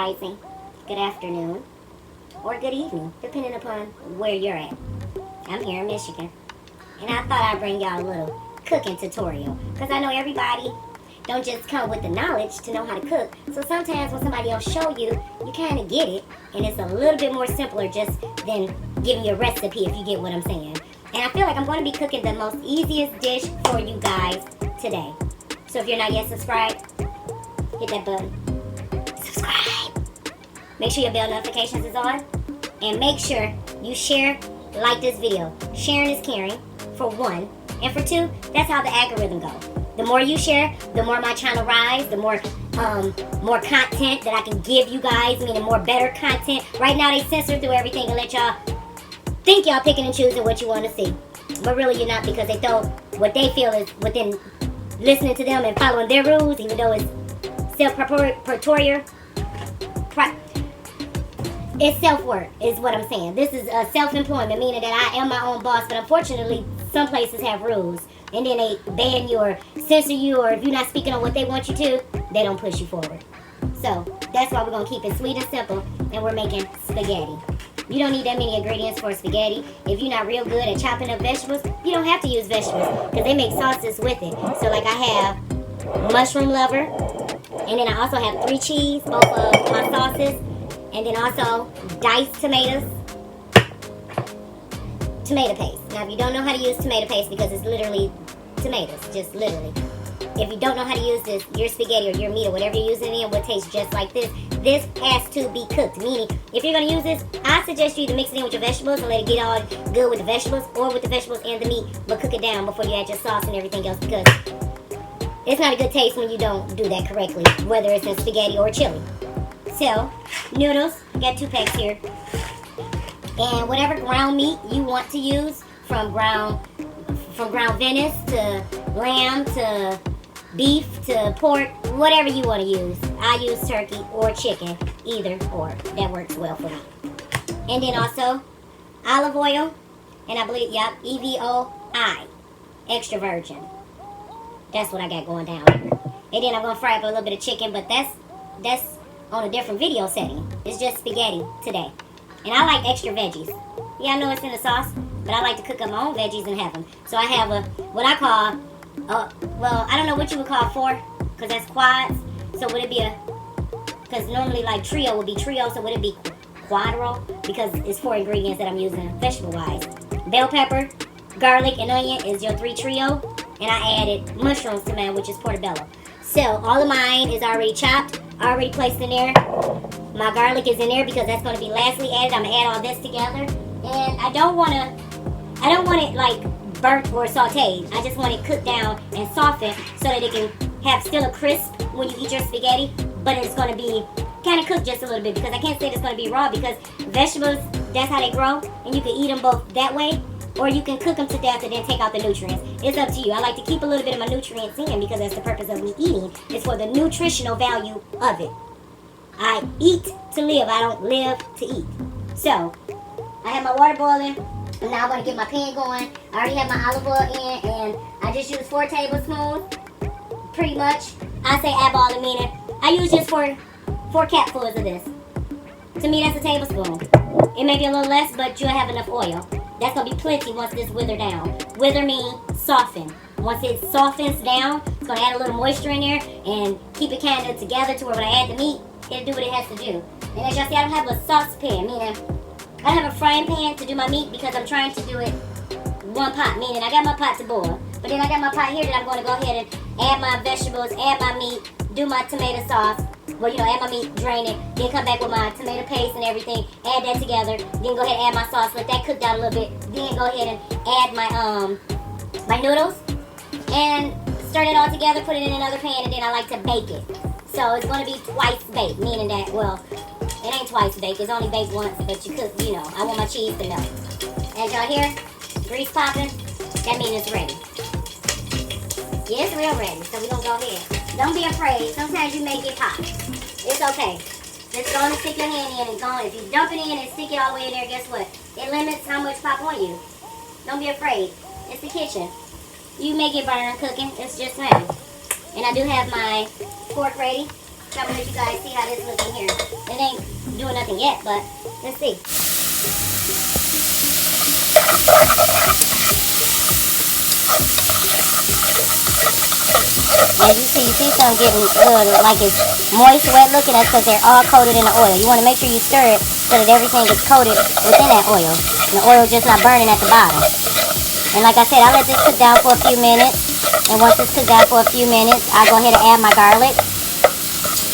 rising, good afternoon, or good evening, depending upon where you're at. I'm here in Michigan, and I thought I'd bring y'all a little cooking tutorial, because I know everybody don't just come with the knowledge to know how to cook. So sometimes when somebody else show you, you kind of get it, and it's a little bit more simpler just than giving you a recipe, if you get what I'm saying. And I feel like I'm going to be cooking the most easiest dish for you guys today. So if you're not yet subscribed, hit that button. Subscribe. Make sure your bell notifications is on. And make sure you share, like this video. Sharing is caring, for one. And for two, that's how the algorithm goes. The more you share, the more my channel rise, the more content that I can give you guys, meaning more better content. Right now they censor through everything and let y'all think y'all picking and choosing what you want to see. But really you're not, because they throw what they feel is within listening to them and following their rules, even though it's self-pretorial. It's self-work is what I'm saying. This is self-employment, meaning that I am my own boss, but unfortunately some places have rules. And then they ban you or censor you, or if you're not speaking on what they want you to, they don't push you forward. So that's why we're going to keep it sweet and simple, and we're making spaghetti. You don't need that many ingredients for spaghetti. If you're not real good at chopping up vegetables, you don't have to use vegetables, because they make sauces with it. So like I have mushroom lover, and then I also have 3 cheese, both of my sauces, and then also diced tomatoes. Tomato paste. Now, if you don't know how to use tomato paste, because it's literally tomatoes, just literally. If you don't know how to use this, your spaghetti or your meat or whatever you're using it in will taste just like this. This has to be cooked. Meaning, if you're going to use this, I suggest you either mix it in with your vegetables and let it get all good with the vegetables, or with the vegetables and the meat, but cook it down before you add your sauce and everything else, because it's not a good taste when you don't do that correctly, whether it's in spaghetti or chili. So, noodles, got 2 packs here. And whatever ground meat you want to use, from ground Venice to lamb to beef to pork, whatever you want to use. I use turkey or chicken, either or. That works well for me. And then also olive oil, and I believe, yep, EVOI, extra virgin. That's what I got going down here. And then I'm gonna fry up a little bit of chicken, but that's on a different video setting. It's just spaghetti today. And I like extra veggies. Yeah, I know it's in the sauce, but I like to cook up my own veggies and have them. So I have what I call, well, I don't know what you would call 4, because that's quads. So would it be because normally like trio would be trio, so would it be quadro? Because it's 4 ingredients that I'm using vegetable-wise. Bell pepper, garlic, and onion is your 3 trio. And I added mushrooms to mine, which is portobello. So all of mine is already chopped, already placed in there. My garlic is in there because that's going to be lastly added. I'm going to add all this together. And I don't want it like burnt or sauteed. I just want it cooked down and softened so that it can have still a crisp when you eat your spaghetti, but it's going to be kind of cooked just a little bit, because I can't say it's going to be raw, because vegetables, that's how they grow, and you can eat them both that way, or you can cook them to death and then take out the nutrients. It's up to you. I like to keep a little bit of my nutrients in, because that's the purpose of me eating. It's for the nutritional value of it. I eat to live. I don't live to eat. So, I have my water boiling. And now I'm going to get my pan going. I already have my olive oil in. And I just use 4 tablespoons. Pretty much. I say eyeballing, meaning I use just 4 capfuls of this. To me, that's a tablespoon. It may be a little less, but you'll have enough oil. That's going to be plenty once this wither down. Wither means soften. Once it softens down, it's going to add a little moisture in there and keep it kind of together to where when I add the meat, it'll do what it has to do. And as y'all see, I don't have a saucepan, meaning I have a frying pan to do my meat, because I'm trying to do it 1 pot, meaning I got my pot to boil. But then I got my pot here that I'm going to go ahead and add my vegetables, add my meat, do my tomato sauce. Well, add my meat, drain it, then come back with my tomato paste and everything, add that together, then go ahead and add my sauce, let that cook down a little bit, then go ahead and add my noodles, and stir it all together, put it in another pan, and then I like to bake it. So it's going to be twice baked, meaning that, well, it ain't twice baked, it's only baked once, but you cook, I want my cheese to melt. As y'all hear, grease popping, that means it's ready. Yeah, it's real ready, so we're going to go ahead. Don't be afraid. Sometimes you may get hot. It's okay. Just go and stick your hand in and go. If you dump it in and stick it all the way in there, guess what? It limits how much pop on you. Don't be afraid. It's the kitchen. You may get burned cooking. It's just fine. And I do have my fork ready. So I'm gonna let you guys see how this looks in here. It ain't doing nothing yet, but let's see. As you see some getting like it's moist, wet looking. That's because they're all coated in the oil. You want to make sure you stir it so that everything is coated within that oil. And the oil just not burning at the bottom. And like I said, I let this cook down for a few minutes. And once it's cooked down for a few minutes, I go ahead and add my garlic.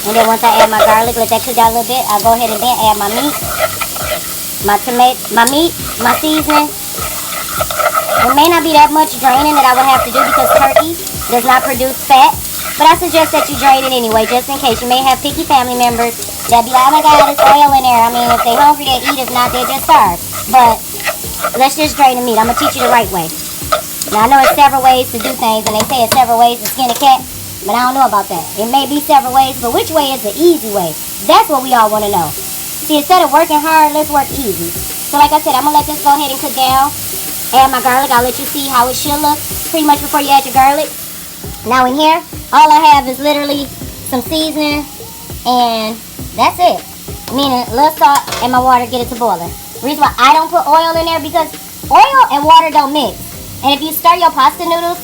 And then once I add my garlic, let that cook down a little bit, I'll go ahead and then add my meat, my tomato, my meat, my seasoning. It may not be that much draining that I would have to do because turkey does not produce fat. But I suggest that you drain it anyway, just in case. You may have picky family members that be like, oh my God, there's oil in there. I mean, if they're hungry, they eat. If not, they just starve. But let's just drain the meat. I'm going to teach you the right way. Now, I know there's several ways to do things, and they say it's several ways to skin a cat. But I don't know about that. It may be several ways, but which way is the easy way? That's what we all want to know. See, instead of working hard, let's work easy. So like I said, I'm going to let this go ahead and cook down. Add my garlic. I'll let you see how it should look pretty much before you add your garlic. Now in here, all I have is literally some seasoning, and that's it. Meaning a little salt and my water, get it to boiling. The reason why I don't put oil in there because oil and water don't mix. And if you stir your pasta noodles,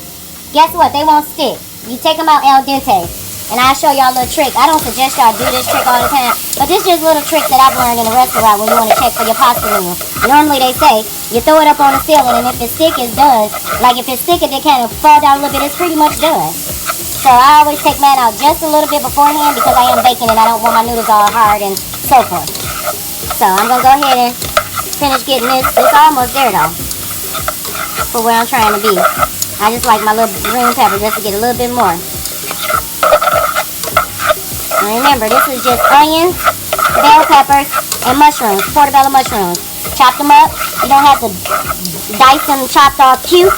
guess what? They won't stick. You take them out al dente. And I'll show y'all a little trick. I don't suggest y'all do this trick all the time, but this is just a little trick that I've learned in a restaurant when you want to check for your pasta noodle. Normally they say, you throw it up on the ceiling, and if it's thick, it's done. Like if it's thick and it kind of fall down a little bit, it's pretty much done. So I always take mine out just a little bit beforehand because I am baking and I don't want my noodles all hard and so forth. So I'm going to go ahead and finish getting this. It's almost there though, for where I'm trying to be. I just like my little green pepper just to get a little bit more. And remember, this is just onions, bell peppers, and mushrooms, portobello mushrooms. Chop them up. You don't have to dice them chopped off cute.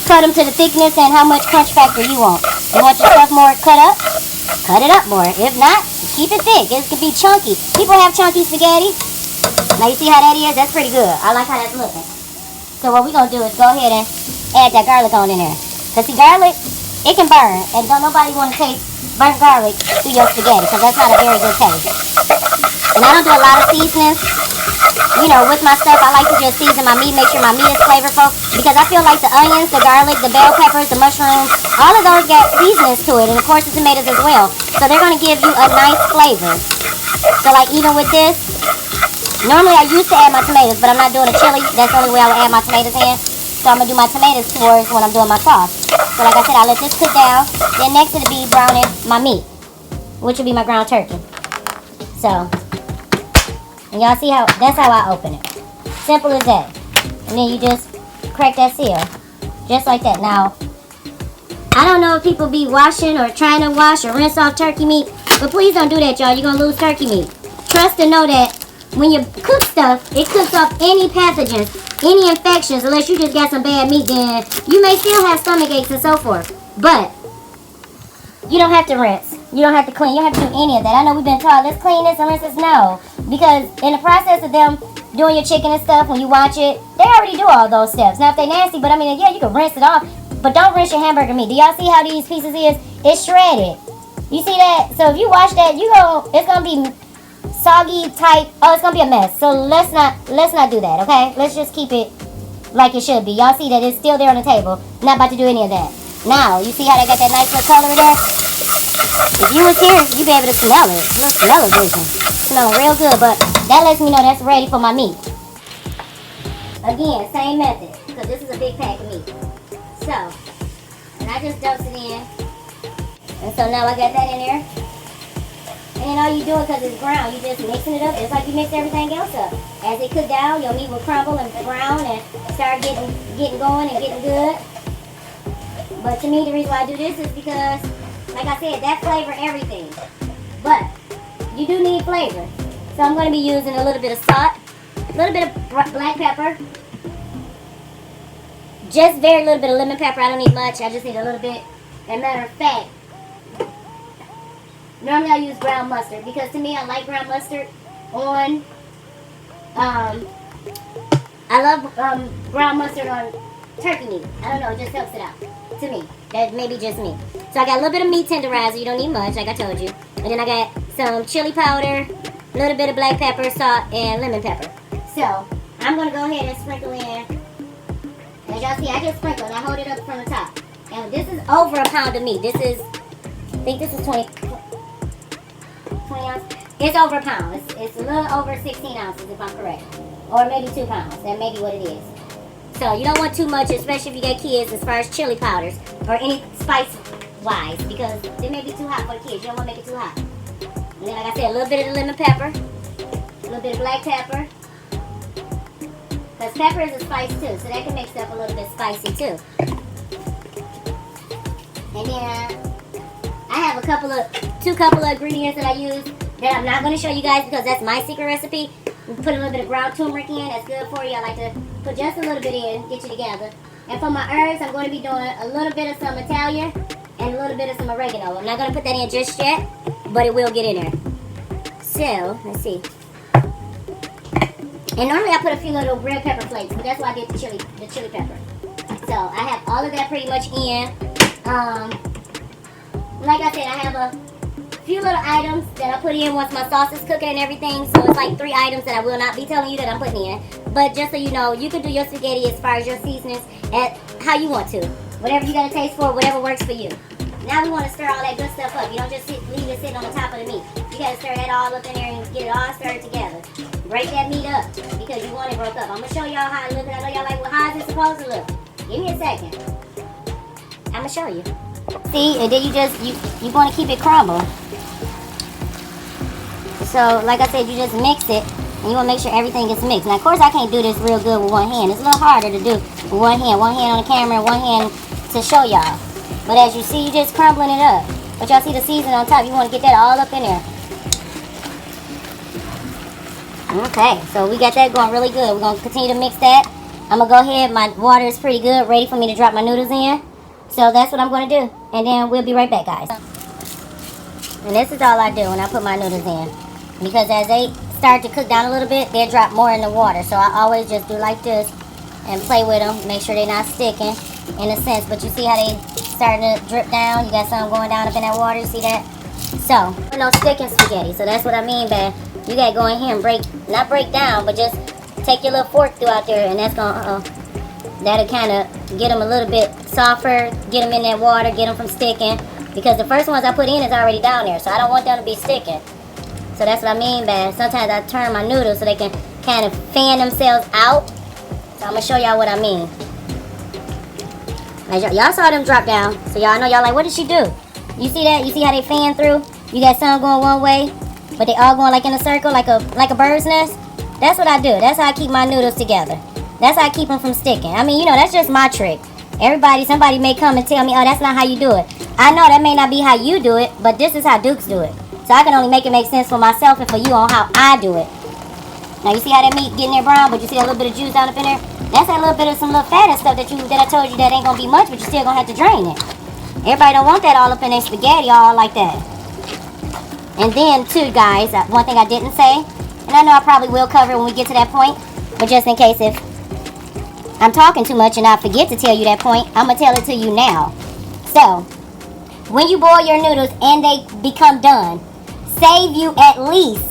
Cut them to the thickness and how much crunch factor you want. You want your stuff more cut up? Cut it up more. If not, keep it thick. It could be chunky. People have chunky spaghetti. Now you see how that is? That's pretty good. I like how that's looking. So what we're going to do is go ahead and add that garlic on in there. Because see, garlic, it can burn. And don't nobody want to taste burnt garlic through your spaghetti because that's not a very good taste. And I don't do a lot of seasonings. You know, with my stuff, I like to just season my meat, make sure my meat is flavorful. Because I feel like the onions, the garlic, the bell peppers, the mushrooms, all of those got seasonings to it. And of course the tomatoes as well. So they're going to give you a nice flavor. So like even with this, normally I used to add my tomatoes, but I'm not doing a chili. That's the only way I would add my tomatoes in. So I'm going to do my tomatoes towards when I'm doing my sauce. So like I said, I'll let this cook down. Then next it'll be browning my meat, which will be my ground turkey. So, and y'all see how, that's how I open it. Simple as that. And then you just crack that seal. Just like that. Now, I don't know if people be washing or trying to wash or rinse off turkey meat, but please don't do that, y'all. You're going to lose turkey meat. Trust and know that when you cook stuff, it cooks off any pathogens, any infections, unless you just got some bad meat, then you may still have stomach aches and so forth. But you don't have to rinse. You don't have to clean. You don't have to do any of that. I know we've been taught, let's clean this and rinse this. No. Because in the process of them doing your chicken and stuff, when you watch it, they already do all those steps. Now, if they nasty, but I mean, yeah, you can rinse it off, but don't rinse your hamburger meat. Do y'all see how these pieces is? It's shredded. You see that? So if you wash that, it's going to be soggy, tight. Oh, it's going to be a mess. So let's not do that, okay? Let's just keep it like it should be. Y'all see that it's still there on the table. Not about to do any of that. Now, you see how they got that nice little color there? If you was here, you'd be able to smell it. You'll smell it, vision. Smelling real good, but that lets me know that's ready for my meat. Again, same method, because this is a big pack of meat. So, and I just dumps it in. And so now I got that in there. And then all you do, because it's ground, you just mixing it up. It's like you mix everything else up. As it cook down, your meat will crumble and brown and start getting going and getting good. But to me, the reason why I do this is because, like I said, that flavor everything. But you do need flavor. So I'm going to be using a little bit of salt, a little bit of black pepper, just very little bit of lemon pepper. I don't need much. I just need a little bit. As a matter of fact, normally I use brown mustard because to me I like brown mustard on. I love brown mustard on turkey meat. I don't know. It just helps it out. To me. That may be just me. So I got a little bit of meat tenderizer. You don't need much, like I told you. And then I got some chili powder, a little bit of black pepper, salt, and lemon pepper. So, I'm going to go ahead and sprinkle in. As y'all see, I just sprinkle and I hold it up from the top. And this is over a pound of meat. This is, I think this is 20 ounces. It's over a pound. It's a little over 16 ounces if I'm correct. Or maybe 2 pounds. That may be what it is. So you don't want too much, especially if you got kids, as far as chili powders or any spice wise, because they may be too hot for the kids. You don't want to make it too hot. And then, like I said, a little bit of the lemon pepper, a little bit of black pepper. Because pepper is a spice too, so that can make stuff a little bit spicy too. And then I have two couple of ingredients that I use that I'm not going to show you guys because that's my secret recipe. Put a little bit of ground turmeric in. That's good for you. I like to put just a little bit in, get you together. And for my herbs, I'm going to be doing a little bit of some Italian and a little bit of some oregano. I'm not going to put that in just yet, but it will get in there. So, let's see. And normally I put a few little red pepper flakes, but that's why I did the chili pepper. So, I have all of that pretty much in. Like I said, I have a few little items that I put in once my sauce is cooking and everything. So it's like 3 items that I will not be telling you that I'm putting in. But just so you know, you can do your spaghetti as far as your seasonings at how you want to. Whatever you got a taste for, whatever works for you. Now we want to stir all that good stuff up. You don't just leave it sitting on the top of the meat. You got to stir that all up in there and get it all stirred together. Break that meat up because you want it broke up. I'm going to show y'all how it looks. I know y'all like, well, how is it supposed to look? Give me a second. I'm going to show you. See, and then you want to keep it crumble. So, like I said, you just mix it, and you want to make sure everything is mixed. Now, of course, I can't do this real good with one hand. It's a little harder to do with one hand. One hand on the camera and one hand to show y'all. But as you see, you're just crumbling it up. But y'all see the seasoning on top. You want to get that all up in there. Okay, so we got that going really good. We're going to continue to mix that. I'm going to go ahead. My water is pretty good, ready for me to drop my noodles in. So that's what I'm going to do. And then we'll be right back, guys. And this is all I do when I put my noodles in. Because as they start to cook down a little bit, they'll drop more in the water. So I always just do like this and play with them. Make sure they're not sticking in a sense. But you see how they starting to drip down? You got some going down up in that water. You see that? So, no sticking spaghetti. So that's what I mean by you got to go in here and not break down, but just take your little fork through out there. And that's going to, that'll kind of get them a little bit softer. Get them in that water. Get them from sticking. Because the first ones I put in is already down there. So I don't want them to be sticking. So that's what I mean by sometimes I turn my noodles so they can kind of fan themselves out. So I'm going to show y'all what I mean. Y'all saw them drop down. So y'all know y'all like, what did she do? You see that? You see how they fan through? You got some going one way, but they all going like in a circle, like a bird's nest. That's what I do. That's how I keep my noodles together. That's how I keep them from sticking. I mean, you know, that's just my trick. Somebody may come and tell me, oh, that's not how you do it. I know that may not be how you do it, but this is how Dukes do it. So I can only make it make sense for myself and for you on how I do it. Now you see how that meat getting there brown, but you see a little bit of juice down up in there? That's a little bit of some little fat and stuff that I told you that ain't gonna be much, but you still gonna have to drain it. Everybody don't want that all up in their spaghetti all like that. And then too, guys, one thing I didn't say, and I know I probably will cover it when we get to that point, but just in case if I'm talking too much and I forget to tell you that point, I'm gonna tell it to you now. So, when you boil your noodles and they become done, save you at least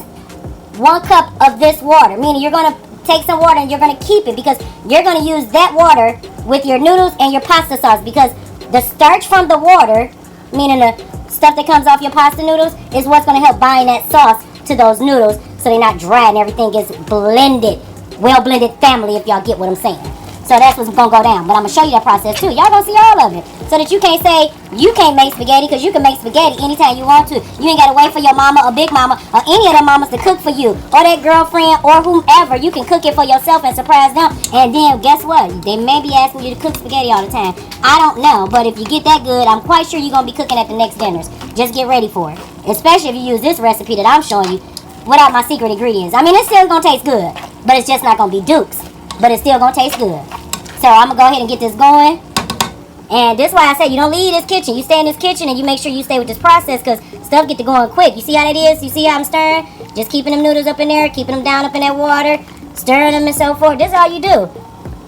1 cup of this water. Meaning you're going to take some water and you're going to keep it because you're going to use that water with your noodles and your pasta sauce. Because the starch from the water, meaning the stuff that comes off your pasta noodles, is what's going to help bind that sauce to those noodles so they're not dry and everything gets blended. Well-blended family, if y'all get what I'm saying. So that's what's going to go down. But I'm going to show you that process too. Y'all going to see all of it. So that you can't say you can't make spaghetti, because you can make spaghetti anytime you want to. You ain't got to wait for your mama or big mama or any of the mamas to cook for you. Or that girlfriend or whomever. You can cook it for yourself and surprise them. And then guess what? They may be asking you to cook spaghetti all the time. I don't know. But if you get that good, I'm quite sure you're going to be cooking at the next dinners. Just get ready for it. Especially if you use this recipe that I'm showing you without my secret ingredients. I mean, it's still going to taste good. But it's just not going to be Dukes. But it's still going to taste good. So I'm going to go ahead and get this going. And this is why I say you don't leave this kitchen. You stay in this kitchen and you make sure you stay with this process because stuff get to going quick. You see how that is? You see how I'm stirring? Just keeping them noodles up in there, keeping them down up in that water, stirring them and so forth. This is all you do.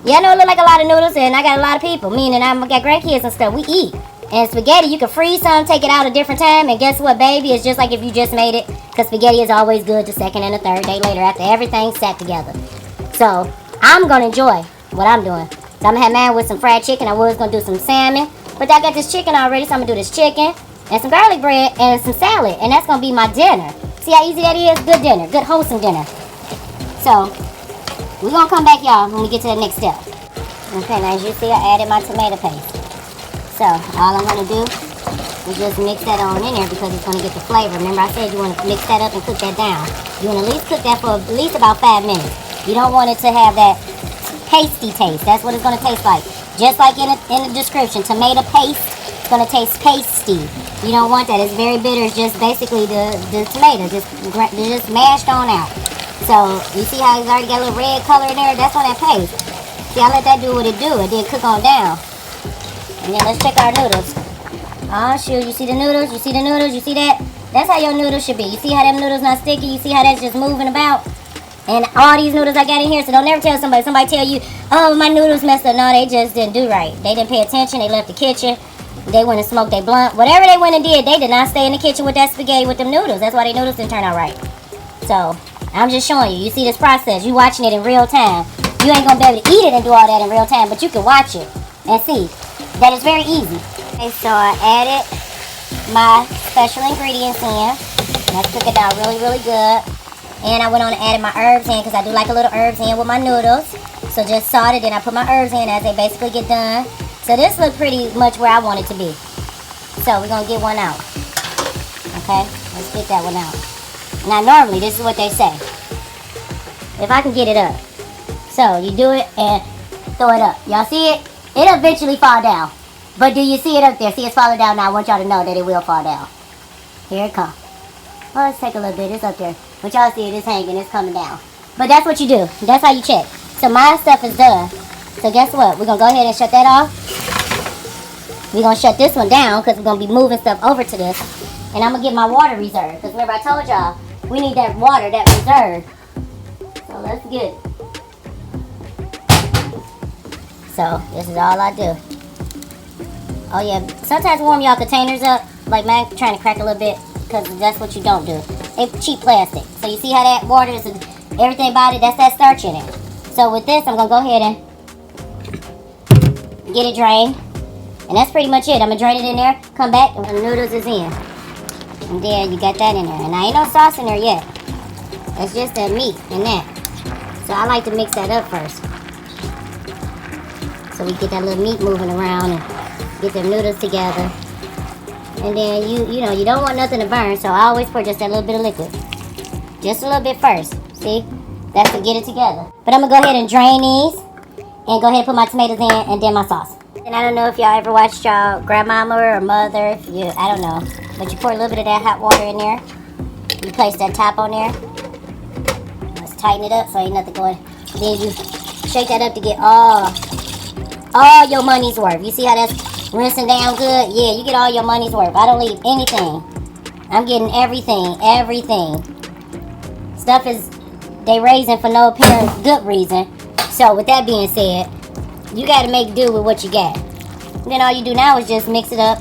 Yeah, I know it look like a lot of noodles and I got a lot of people. Meaning I got grandkids and stuff. We eat. And spaghetti, you can freeze some, take it out a different time. And guess what, baby? It's just like if you just made it Because spaghetti is always good the second and the third day later after everything's sat together. So I'm going to enjoy what I'm doing. So I'm going to have mine with some fried chicken. I was going to do some salmon. But I got this chicken already, so I'm going to do this chicken and some garlic bread and some salad. And that's going to be my dinner. See how easy that is? Good dinner. Good wholesome dinner. So we're going to come back, y'all, when we get to the next step. Okay, now as you see, I added my tomato paste. So all I'm going to do is just mix that on in there because it's going to get the flavor. Remember I said you want to mix that up and cook that down. You want to at least cook that for at least about 5 minutes. You don't want it to have that pasty taste. That's what it's going to taste like. Just like in the description, tomato paste, it's going to taste pasty. You don't want that. It's very bitter. It's just basically the tomatoes. Just mashed on out. So, you see how it's already got a little red color in there? That's on that paste. See, I let that do what it do. It did cook on down. And then let's check our noodles. Oh, shoot. You see the noodles? You see the noodles? You see that? That's how your noodles should be. You see how them noodles not sticky? You see how that's just moving about? And all these noodles I got in here, so don't never tell somebody tell you, oh, my noodles messed up. No, they just didn't do right. They didn't pay attention. They left the kitchen. They went and smoked their blunt. Whatever they went and did, they did not stay in the kitchen with that spaghetti with them noodles. That's why their noodles didn't turn out right. So, I'm just showing you. You see this process. You watching it in real time. You ain't going to be able to eat it and do all that in real time, but you can watch it and see that it's very easy. Okay, so I added my special ingredients in. Let's cook it down really, really good. And I went on and added my herbs in because I do like a little herbs in with my noodles. So just salt it, then I put my herbs in as they basically get done. So this looks pretty much where I want it to be. So we're going to get one out. Okay, let's get that one out. Now normally this is what they say. If I can get it up. So you do it and throw it up. Y'all see it? It'll eventually fall down. But do you see it up there? See it's falling down now. I want y'all to know that it will fall down. Here it comes. Oh, let's take a little bit. It's up there. But y'all see it is hanging. It's coming down. But that's what you do. That's how you check. So my stuff is done. So guess what? We're going to go ahead and shut that off. We're going to shut this one down because we're going to be moving stuff over to this. And I'm going to get my water reserve. Because remember I told y'all, we need that water, that reserve. So let's get it. So this is all I do. Oh yeah, sometimes warm y'all containers up. Like mine trying to crack a little bit. Because that's what you don't do. It's cheap plastic. So you see how that water is, everything about it, that's that starch in it. So with this, I'm going to go ahead and get it drained. And that's pretty much it. I'm going to drain it in there, come back, and the noodles is in. And there, you got that in there. And I ain't no sauce in there yet. That's just that meat and that. So I like to mix that up first. So we get that little meat moving around and get the noodles together. And then you don't want nothing to burn, so I always pour just that little bit of liquid. Just a little bit first. See? That's to get it together. But I'm going to go ahead and drain these. And go ahead and put my tomatoes in and then my sauce. And I don't know if y'all ever watched y'all grandmama or mother. I don't know. But you pour a little bit of that hot water in there. You place that top on there. Let's tighten it up so ain't nothing going. Then you shake that up to get all your money's worth. You see how that's rinsing down good? Yeah, you get all your money's worth. I don't leave anything. I'm getting everything. Stuff is, they raising for no apparent good reason. So with that being said, you got to make do with what you got. Then all you do now is just mix it up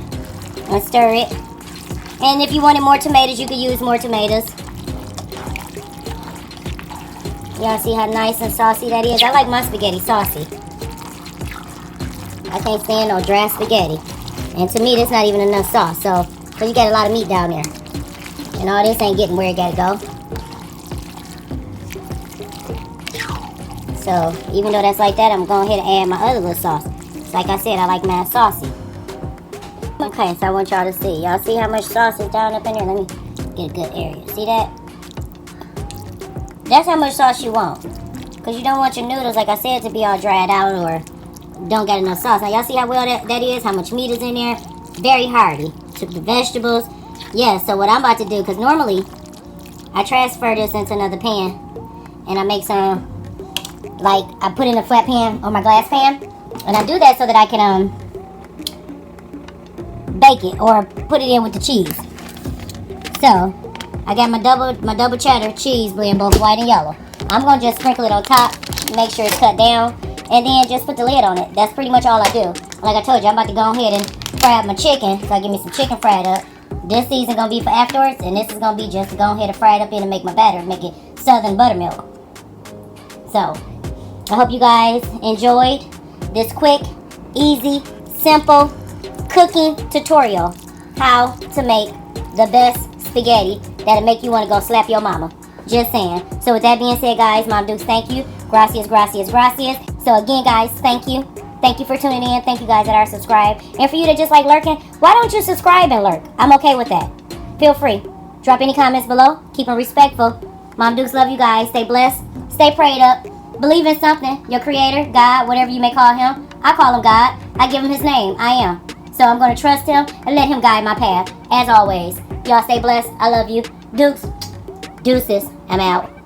and stir it. And if you wanted more tomatoes, you could use more tomatoes. Y'all see how nice and saucy that is? I like my spaghetti saucy. I can't stand no dry spaghetti. And to me, there's not even enough sauce. So you got a lot of meat down there. And all this ain't getting where it got to go. So even though that's like that, I'm going ahead and add my other little sauce. So like I said, I like mine saucy. Okay, so I want y'all to see. Y'all see how much sauce is down up in there? Let me get a good area. See that? That's how much sauce you want. Because you don't want your noodles, like I said, to be all dried out or don't get enough sauce. Now y'all see how well that is? How much meat is in there? Very hearty. Took the vegetables. Yeah, so what I'm about to do, because normally I transfer this into another pan. And I make some, like I put in a flat pan or my glass pan. And I do that so that I can bake it or put it in with the cheese. So I got my double cheddar cheese blend, both white and yellow. I'm going to just sprinkle it on top, make sure it's cut down, and then just put the lid on it. That's pretty much all I do. Like I told you, I'm about to go ahead and fry up my chicken. So I give me some chicken fried up. This season gonna be for afterwards, and this is gonna be just to go ahead and fry it up in and make my batter, make it southern buttermilk. So, I hope you guys enjoyed this quick, easy, simple cooking tutorial. How to make the best spaghetti that'll make you want to go slap your mama. Just saying. So with that being said, guys, Mom Dukes, thank you. Gracias, gracias, gracias. So again, guys, thank you. Thank you for tuning in. Thank you guys that are subscribed. And for you that just like lurking, why don't you subscribe and lurk? I'm okay with that. Feel free. Drop any comments below. Keep them respectful. Mom Dukes love you guys. Stay blessed. Stay prayed up. Believe in something. Your creator, God, whatever you may call him. I call him God. I give him his name. I am. So I'm going to trust him and let him guide my path. As always. Y'all stay blessed. I love you. Dukes. Deuces. I'm out.